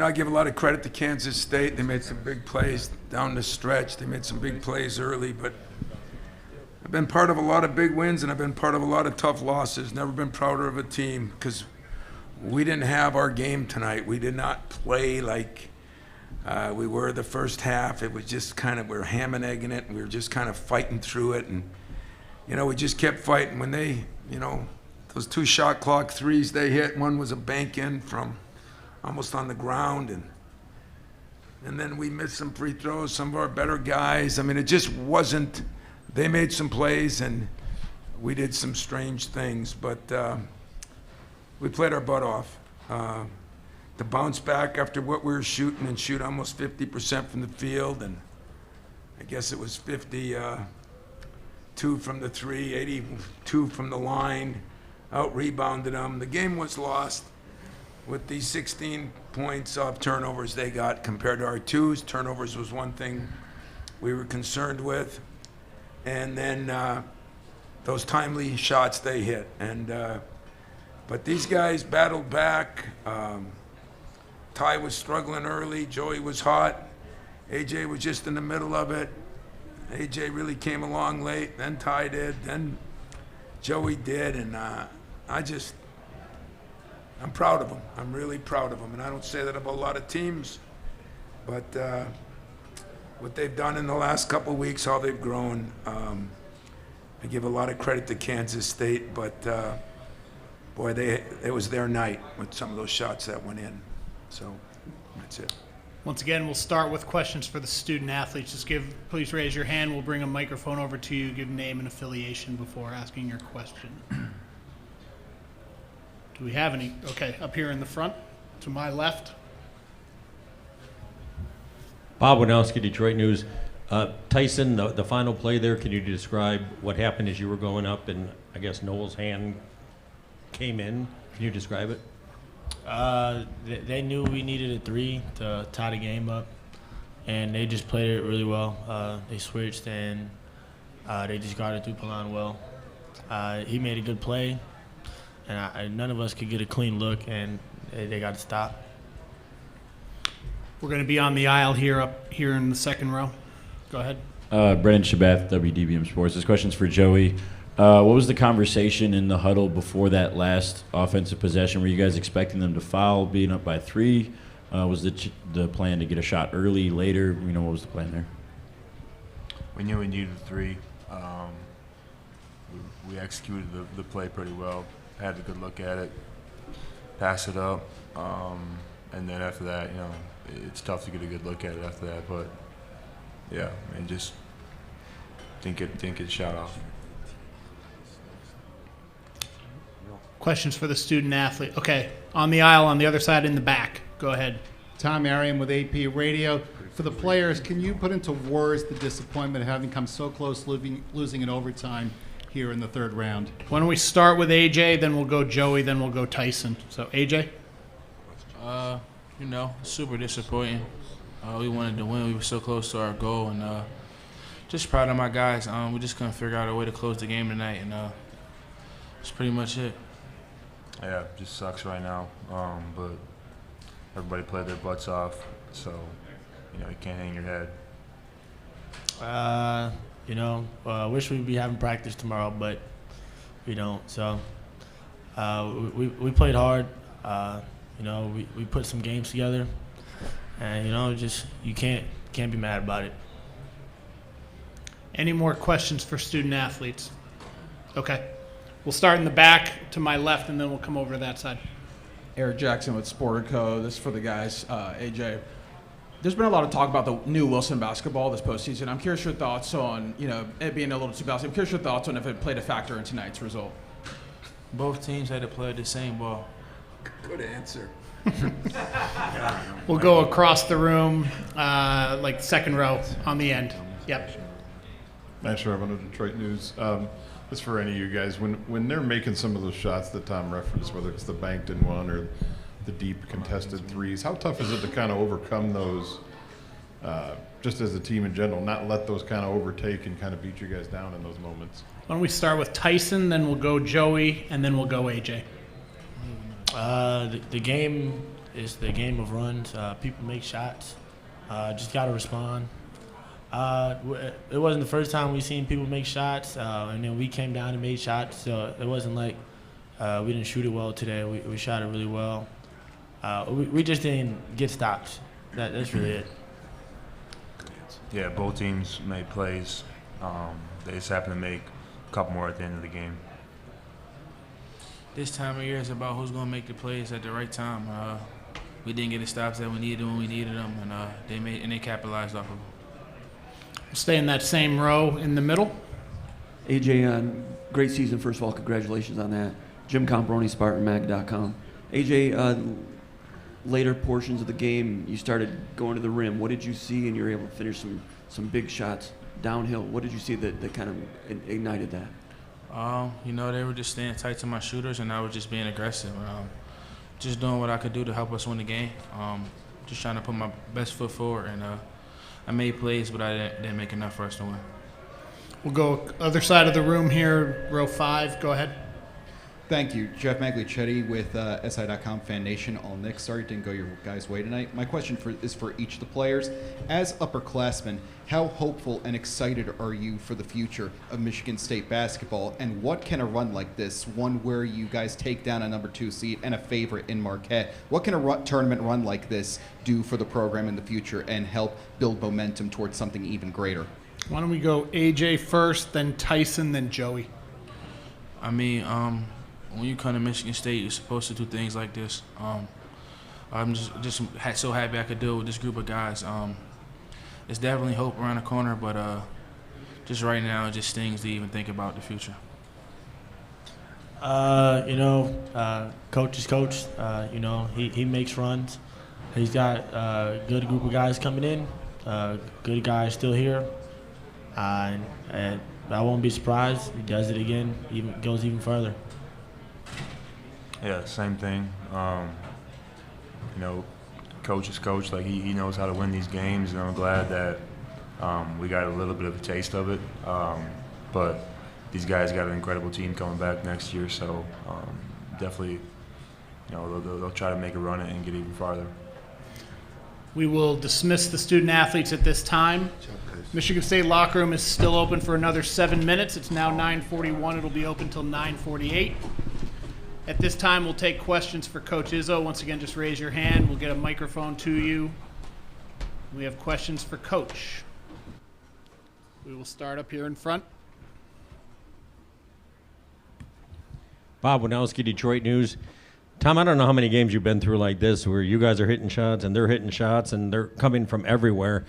I give a lot of credit to Kansas State. They made some big plays down the stretch. They made some big plays early, but I've been part of a lot of big wins and I've been part of a lot of tough losses. Never been prouder of a team because we didn't have our game tonight. We did not play like we were the first half. It was just kind of, we were ham and egging it, and we were just kind of fighting through it. And, we just kept fighting. When they, those 2 shot clock threes they hit, one was a bank in from almost on the ground. And then we missed some free throws, some of our better guys. I mean, it just wasn't, they made some plays and we did some strange things, but we played our butt off. To bounce back after what we were shooting and shoot almost 50% from the field, and I guess it was 52 from the 3, 82 from the line, out-rebounded them. The game was lost with these 16 points off turnovers they got compared to our 2s. Turnovers was one thing we were concerned with. And then those timely shots they hit. But these guys battled back. Ty was struggling early. Joey was hot. AJ was just in the middle of it. AJ really came along late. Then Ty did. Then Joey did. And I'm proud of them. I'm really proud of them. And I don't say that about a lot of teams. But what they've done in the last couple of weeks, how they've grown, I give a lot of credit to Kansas State. But, boy, it was their night with some of those shots that went in. So that's it. Once again, we'll start with questions for the student athletes. Please raise your hand. We'll bring a microphone over to you. Give name and affiliation before asking your question. Do we have any? Okay, up here in the front, to my left. Bob Winowski, Detroit News. Tyson, the final play there, can you describe what happened as you were going up and I guess Noel's hand came in? Can you describe it? They knew we needed a 3 to tie the game up, and they just played it really well. They switched, and they just got it through Palan well. He made a good play, and none of us could get a clean look, and they got to stop. We're going to be on the aisle here, up here in the second row. Go ahead. Brendan Shabath, WDBM Sports. This question's for Joey. What was the conversation in the huddle before that last offensive possession? Were you guys expecting them to foul, being up by 3? Was the plan to get a shot early, later? What was the plan there? We knew we needed a 3. We executed the play pretty well. Had a good look at it, pass it up, and then after that, it's tough to get a good look at it after that. But yeah, and just didn't get shot off. Questions for the student athlete. Okay, on the aisle on the other side in the back. Go ahead. Tom Arian with AP Radio. For the players, can you put into words the disappointment of having come so close losing in overtime here in the third round? Why don't we start with AJ, then we'll go Joey, then we'll go Tyson. So AJ? Super disappointing. We wanted to win. We were so close to our goal, and just proud of my guys. We just couldn't figure out a way to close the game tonight, and that's pretty much it. Yeah, it just sucks right now. But everybody played their butts off, so you can't hang your head. Wish we'd be having practice tomorrow, but we don't. So we played hard. We put some games together, and just you can't be mad about it. Any more questions for student athletes? Okay. We'll start in the back to my left, and then we'll come over to that side. Eric Jackson with Sportico. This is for the guys. AJ, there's been a lot of talk about the new Wilson basketball this postseason. I'm curious your thoughts on, it being a little too balanced. I'm curious your thoughts on if it played a factor in tonight's result. Both teams had to play the same ball. Good answer. We'll go across the room, like second row on the end. Yep. Matt Sherman of Detroit News. This is for any of you guys. When they're making some of those shots that Tom referenced, whether it's the banked in one or the deep contested threes, how tough is it to kind of overcome those, just as a team in general, not let those kind of overtake and kind of beat you guys down in those moments? Why don't we start with Tyson, then we'll go Joey, and then we'll go AJ. The game it's the game of runs. People make shots. Just got to respond. It wasn't the first time we seen people make shots, and then we came down and made shots. So it wasn't like we didn't shoot it well today. We shot it really well. We just didn't get stops. That's really it. Yeah, both teams made plays. They just happened to make a couple more at the end of the game. This time of year is about who's going to make the plays at the right time. We didn't get the stops that we needed when we needed them, and they capitalized off of them. We'll stay in that same row in the middle. AJ, great season, first of all. Congratulations on that. Jim Combroni, SpartanMag.com. AJ, later portions of the game, you started going to the rim. What did you see, and you were able to finish some big shots downhill? What did you see that kind of ignited that? They were just staying tight to my shooters, and I was just being aggressive. Just doing what I could do to help us win the game. Just trying to put my best foot forward, and I made plays, but I didn't make enough for us to win. We'll go other side of the room here, row 5. Go ahead. Thank you. Jeff Maglicetti with SI.com Fan Nation. All Knicks. Sorry it didn't go your guys' way tonight. My question is for each of the players. As upperclassmen, how hopeful and excited are you for the future of Michigan State basketball? And what can a run like this, one where you guys take down a number 2 seed and a favorite in Marquette, what can a tournament run like this do for the program in the future and help build momentum towards something even greater? Why don't we go AJ first, then Tyson, then Joey? When you come to Michigan State, you're supposed to do things like this. I'm just so happy I could do it with this group of guys. It's definitely hope around the corner, but just right now it just stings to even think about the future. Coach is coach. He makes runs. He's got a good group of guys coming in, good guys still here. And I won't be surprised. He does it again, goes even further. Yeah, same thing. Coach is coach. Like he knows how to win these games, and I'm glad that we got a little bit of a taste of it. But these guys got an incredible team coming back next year, so definitely, they'll try to make a run and get even farther. We will dismiss the student athletes at this time. Michigan State locker room is still open for another 7 minutes. It's now 9:41. It'll be open till 9:48. At this time, we'll take questions for Coach Izzo. Once again, just raise your hand. We'll get a microphone to you. We have questions for Coach. We will start up here in front. Bob Winowski, Detroit News. Tom, I don't know how many games you've been through like this where you guys are hitting shots and they're hitting shots and they're coming from everywhere.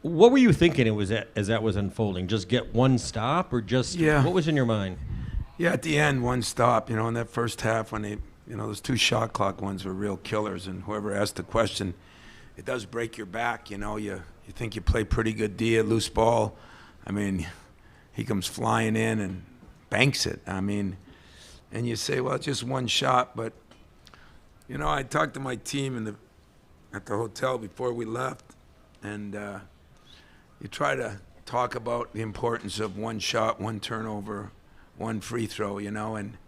What were you thinking as that was unfolding? Just get one stop or just what was in your mind? Yeah, at the end, one stop, in that first half when they, those 2 shot clock ones were real killers. And whoever asked the question, it does break your back, You think you play pretty good D at loose ball. He comes flying in and banks it. And you say, well, it's just one shot. But, I talked to my team at the hotel before we left. And you try to talk about the importance of one shot, one turnover, one free throw, and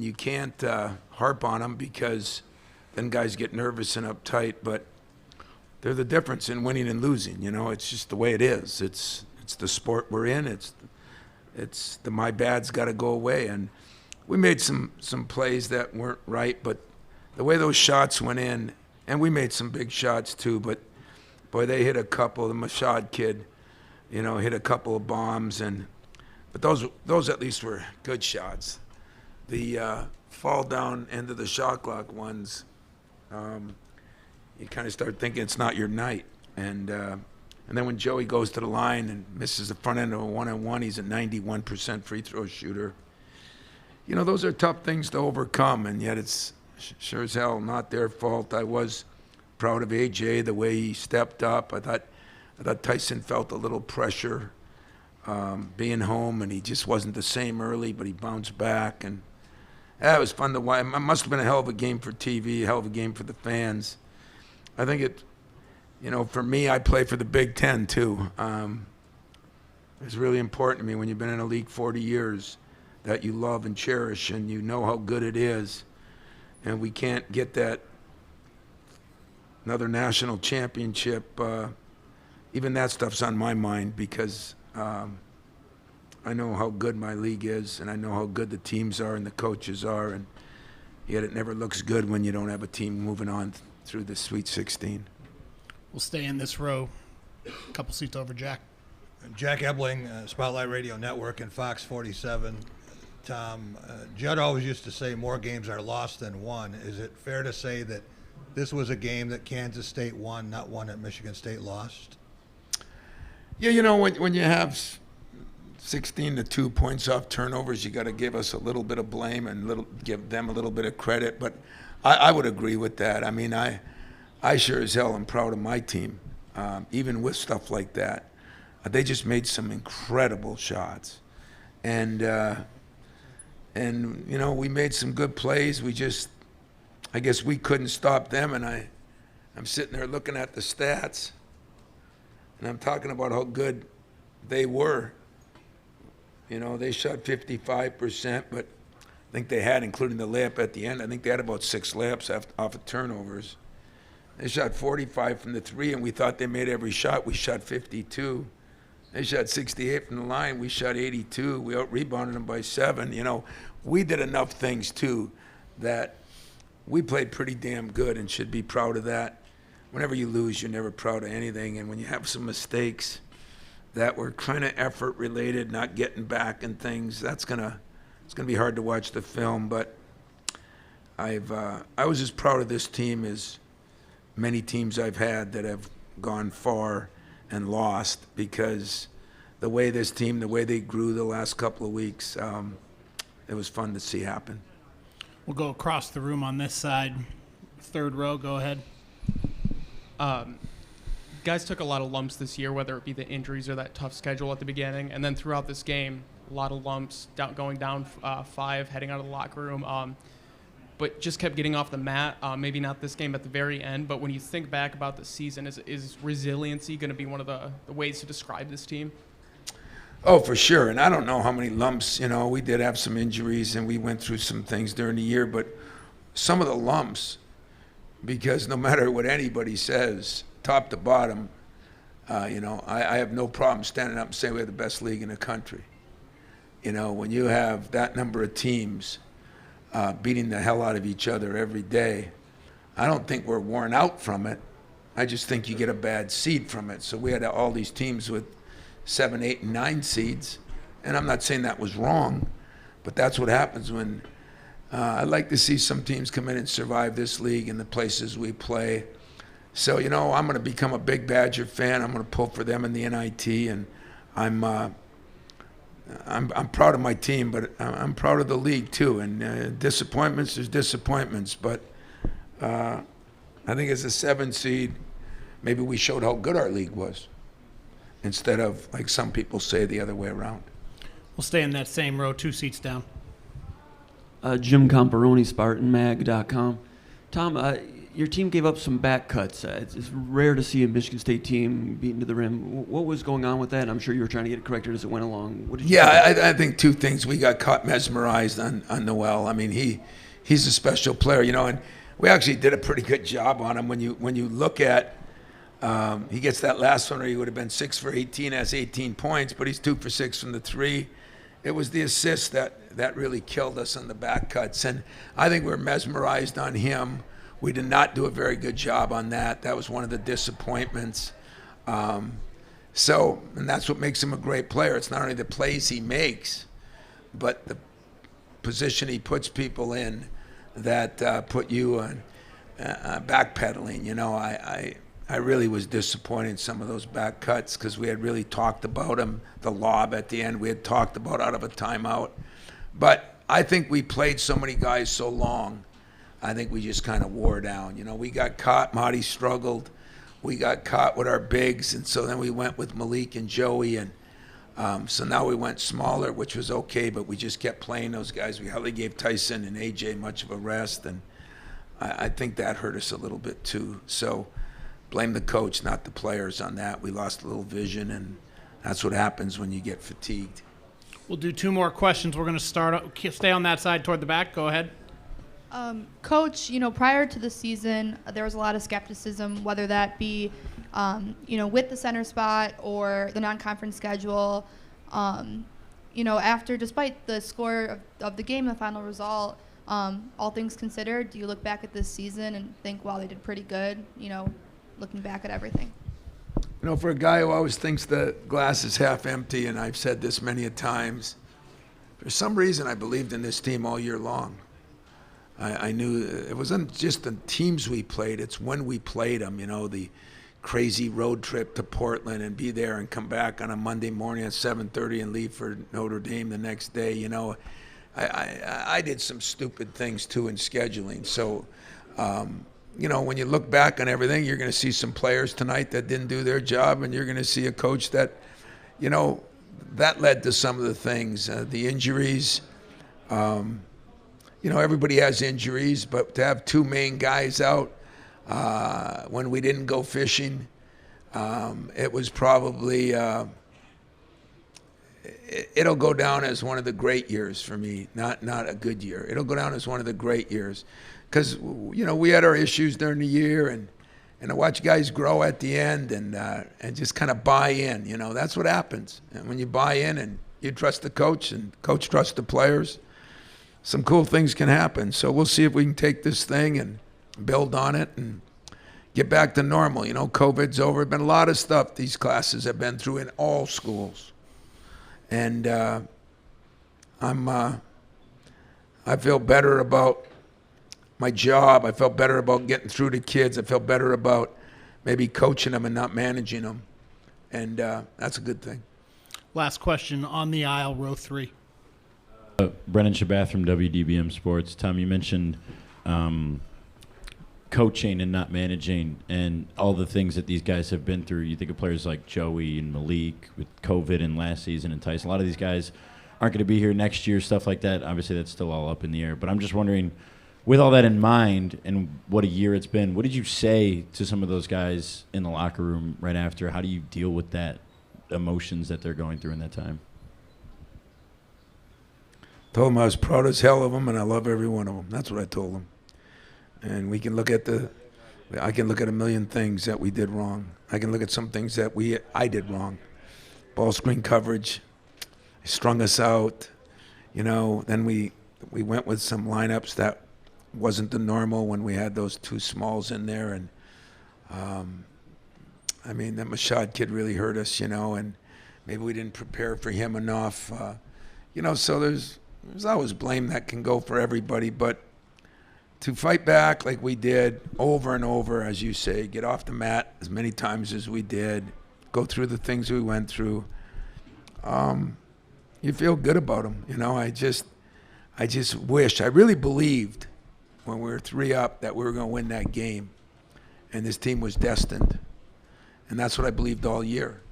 you can't harp on them because then guys get nervous and uptight. But they're the difference in winning and losing. It's just the way it is. It's the sport we're in. It's the my bad's got to go away. And we made some plays that weren't right, but the way those shots went in, and we made some big shots too. But boy, they hit a couple. The Mashad kid, hit a couple of bombs But those at least were good shots. The fall down into the shot clock ones, you kind of start thinking it's not your night. And then when Joey goes to the line and misses the front end of a 1-on-1, he's a 91% free throw shooter. Those are tough things to overcome, and yet it's sure as hell not their fault. I was proud of AJ, the way he stepped up. I thought Tyson felt a little pressure. Being home, and he just wasn't the same early, but he bounced back, and it was fun to watch. It must have been a hell of a game for TV, a hell of a game for the fans. I think for me, I play for the Big Ten too. It's really important to me when you've been in a league 40 years that you love and cherish, and you know how good it is, and we can't get that another national championship, even that stuff's on my mind because I know how good my league is, and I know how good the teams are and the coaches are, and yet it never looks good when you don't have a team moving on through the Sweet 16. We'll stay in this row. A couple seats over, Jack. Jack Ebling, Spotlight Radio Network and Fox 47. Tom, Judd always used to say more games are lost than won. Is it fair to say that this was a game that Kansas State won, not one that Michigan State lost? Yeah, you know, when you have 16 to 2 points off turnovers, you got to give us a little bit of blame and give them a little bit of credit. But I would agree with that. I mean, I sure as hell am proud of my team, even with stuff like that. They just made some incredible shots, and you know, we made some good plays. I guess we couldn't stop them. And I'm sitting there looking at the stats, and I'm talking about how good they were. You know, they shot 55%, but I think they had, including the layup at the end, I think they had about 6 layups off of turnovers. They shot 45 from the 3, and we thought they made every shot. We shot 52. They shot 68 from the line. We shot 82. We out-rebounded them by 7. You know, we did enough things, too, that we played pretty damn good and should be proud of that. Whenever you lose, you're never proud of anything. And when you have some mistakes that were kind of effort related, not getting back and things, it's gonna be hard to watch the film. But I was as proud of this team as many teams I've had that have gone far and lost, because the way this team, the way they grew the last couple of weeks, it was fun to see happen. We'll go across the room on this side. Third row, go ahead. Guys took a lot of lumps this year, whether it be the injuries or that tough schedule at the beginning, and then throughout this game, a lot of lumps, going down 5, heading out of the locker room, but just kept getting off the mat. Maybe not this game at the very end, but when you think back about the season, is resiliency going to be one of the ways to describe this team? Oh, for sure. And I don't know how many lumps, you know, we did have some injuries and we went through some things during the year, but some of the lumps, because no matter what anybody says, top to bottom, you know, I have no problem standing up and saying we have the best league in the country. You know, when you have that number of teams beating the hell out of each other every day, I don't think we're worn out from it. I just think you get a bad seed from it. So we had all these teams with 7, 8, and 9 seeds, and I'm not saying that was wrong, but that's what happens when I'd like to see some teams come in and survive this league in the places we play. So, you know, I'm going to become a big Badger fan. I'm going to pull for them in the NIT, and I'm proud of my team, but I'm proud of the league too. And disappointments, there's disappointments, but I think as a 7 seed, maybe we showed how good our league was, instead of, like some people say, the other way around. We'll stay in that same row, 2 seats down. Jim Comparoni, SpartanMag.com. Tom, your team gave up some back cuts. It's rare to see a Michigan State team beaten to the rim. What was going on with that? I'm sure you were trying to get it corrected as it went along. What did you I think 2 things. We got caught mesmerized on Noel. I mean, he's a special player, you know, and we actually did a pretty good job on him. When you look at, he gets that last one where he would have been 6 for 18, has 18 points, but he's 2 for 6 from the 3. It was the assist that really killed us on the back cuts, and I think we're mesmerized on him. We did not do a very good job on that. That was one of the disappointments. And that's what makes him a great player. It's not only the plays he makes, but the position he puts people in that put you on backpedaling. You know, I really was disappointed in some of those back cuts because we had really talked about him. The lob at the end we had talked about out of a timeout. But I think we played so many guys so long, I think we just kind of wore down. You know, we got caught. Marty struggled. We got caught with our bigs, and so then we went with Malik and Joey, and so now we went smaller, which was okay, but we just kept playing those guys. We hardly gave Tyson and AJ much of a rest, and I think that hurt us a little bit too. So blame the coach, not the players on that. We lost a little vision, and that's what happens when you get fatigued. We'll do 2 more questions. We're going to stay on that side toward the back. Go ahead. Coach, prior to the season, there was a lot of skepticism, whether that be, with the center spot or the non-conference schedule. Despite the score of the game, the final result, all things considered, do you look back at this season and think, wow, they did pretty good, looking back at everything? For a guy who always thinks the glass is half empty, and I've said this many a times, for some reason I believed in this team all year long. I knew it wasn't just the teams we played, it's when we played them, the crazy road trip to Portland and be there and come back on a Monday morning at 7:30 and leave for Notre Dame the next day. I did some stupid things too in scheduling. So, when you look back on everything, you're going to see some players tonight that didn't do their job, and you're going to see a coach that, that led to some of the things, the injuries. Everybody has injuries, but to have two main guys out when we didn't go fishing, it was probably, it'll go down as one of the great years for me, not a good year. It'll go down as one of the great years because, we had our issues during the year, and I watch guys grow at the end and just kind of buy in. That's what happens. And when you buy in and you trust the coach and coach trusts the players, some cool things can happen. So we'll see if we can take this thing and build on it and get back to normal. COVID's over. There's been a lot of stuff these classes have been through in all schools. And I feel better about my job. I felt better about getting through to kids. I felt better about maybe coaching them and not managing them. And that's a good thing. Last question on the aisle, row 3. Brennan Shabath from WDBM Sports. Tom, you mentioned coaching and not managing and all the things that these guys have been through. You think of players like Joey and Malik with COVID and last season and Tyson. A lot of these guys aren't going to be here next year, stuff like that. Obviously, that's still all up in the air. But I'm just wondering, with all that in mind and what a year it's been, what did you say to some of those guys in the locker room right after? How do you deal with that emotions that they're going through in that time? Told them I was proud as hell of them, and I love every one of them. That's what I told them. And we can look at I can look at a million things that we did wrong. I can look at some things that I did wrong. Ball screen coverage, strung us out. Then we went with some lineups that wasn't the normal when we had those two smalls in there. And that Mashad kid really hurt us, and maybe we didn't prepare for him enough. So there's always blame that can go for everybody, but to fight back like we did over and over, as you say, get off the mat as many times as we did, go through the things we went through, you feel good about them. I just wish, I really believed when we were 3 up that we were going to win that game, and this team was destined, and that's what I believed all year.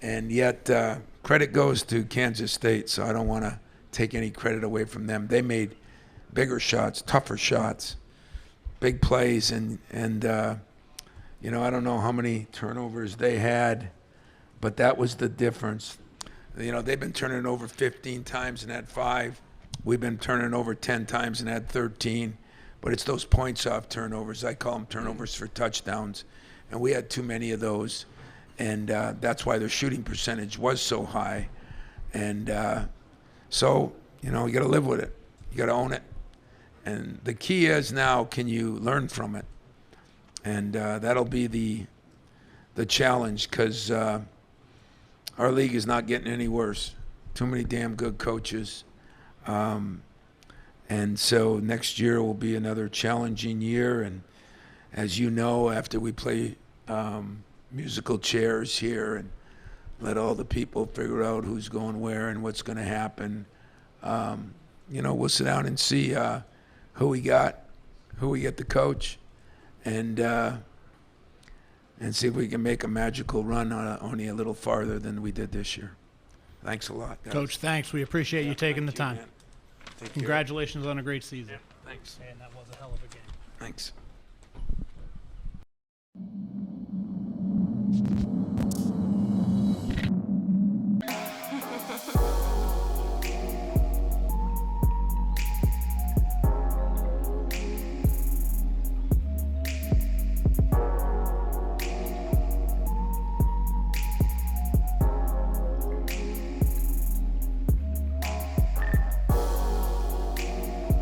And yet credit goes to Kansas State, so I don't want to take any credit away from them. They made bigger shots, tougher shots, big plays, and I don't know how many turnovers they had, but that was the difference. They've been turning over 15 times and had 5. We've been turning over 10 times and had 13, but it's those points off turnovers. I call them turnovers for touchdowns, and we had too many of those, and that's why their shooting percentage was so high. And so, you got to live with it. You got to own it. And the key is now, can you learn from it? And that'll be the challenge, because our league is not getting any worse. Too many damn good coaches. And so next year will be another challenging year. And as you know, after we play musical chairs here and let all the people figure out who's going where and what's going to happen, we'll sit down and see who we get to coach, and see if we can make a magical run only a little farther than we did this year. Thanks a lot, guys. Coach, thanks. We appreciate you taking the time. Take care. Congratulations on a great season. Thanks. And that was a hell of a game. Thanks.